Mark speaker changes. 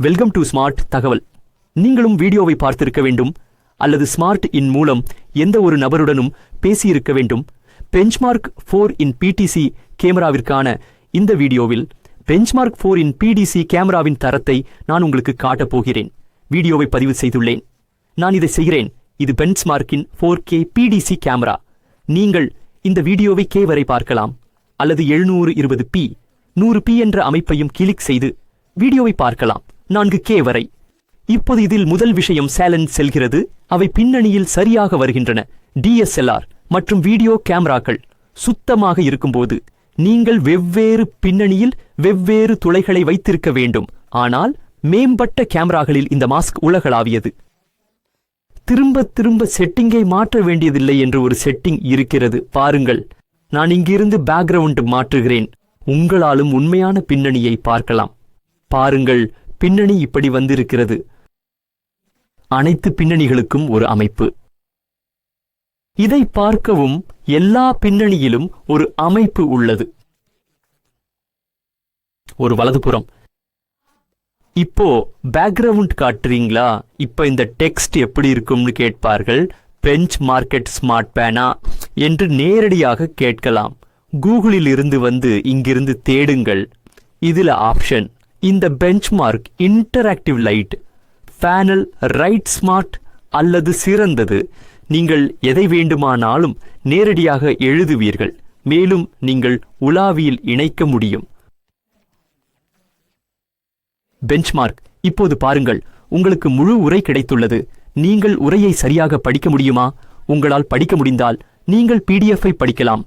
Speaker 1: Welcome to smart தகவல். நீங்களும் வீடியோவை பார்த்திருக்க வேண்டும் அல்லது ஸ்மார்ட் இன் மூலம் எந்த ஒரு நபருடனும் பேசியிருக்க வேண்டும். பெஞ்ச்மார்க் 4 இன் பிடிசி கேமராவிற்கான இந்த வீடியோவில் பெஞ்ச்மார்க் 4 இன் பிடிசி கேமராவின் தரத்தை நான் உங்களுக்கு காட்டப் போகிறேன். வீடியோவை பதிவு செய்துள்ளேன். நான் இதை செய்கிறேன். இது பெஞ்ச்மார்க்கின் 4K பிடிசி கேமரா. நீங்கள் இந்த வீடியோவை K வரை பார்க்கலாம் அல்லது 720p 100p என்ற அமைப்பையும் கிளிக் செய்து வீடியோவை பார்க்கலாம். 4K வரை. இப்போது இதில் முதல் விஷயம் சேலஞ்ச் செல்கிறது. அவை பின்னணியில் சரியாக வருகின்றன. DSLR மற்றும் வீடியோ கேமராக்கள் சுத்தமாக இருக்கும்போது நீங்கள் வெவ்வேறு பின்னணியில் வெவ்வேறு துளைகளை வைத்திருக்க வேண்டும். ஆனால் மேம்பட்ட கேமராக்களில் இந்த மாஸ்க் உலகளாவியது. திரும்ப திரும்ப செட்டிங்கை மாற்ற வேண்டியதில்லை என்று ஒரு செட்டிங் இருக்கிறது. பாருங்கள், நான் இங்கிருந்து பேக்ரவுண்ட் மாற்றுகிறேன். உங்களாலும் உண்மையான பின்னணியை பார்க்கலாம். பாருங்கள், பின்னணி இப்படி வந்திருக்கிறது. அனைத்து பின்னணிகளுக்கும் ஒரு அமைப்பு. இதை பார்க்கவும் எல்லா பின்னணியிலும் ஒரு அமைப்பு உள்ளது. ஒரு வலதுபுறம். இப்போ பேக்ரவுண்ட் காட்டுறீங்களா? இப்ப இந்த டெக்ஸ்ட் எப்படி இருக்கும்னு கேட்பார்கள். பெஞ்ச்மார்க் ஸ்மார்ட் பேனா என்று நேரடியாக கேட்கலாம். கூகுளில் இருந்து வந்து இங்கிருந்து தேடுங்கள். இதுல ஆப்ஷன் இந்த benchmark interactive light panel right smart அல்லது சிறந்தது. நீங்கள் எதை வேண்டுமானாலும் நேரடியாக எழுதுவீர்கள். மேலும் நீங்கள் உலாவியில் இணைக்க முடியும். பெஞ்ச்மார்க். இப்போது பாருங்கள், உங்களுக்கு முழு உரை கிடைத்துள்ளது. நீங்கள் உரையை சரியாக படிக்க முடியுமா? உங்களால் படிக்க முடிந்தால் நீங்கள் PDF-ஐ படிக்கலாம்.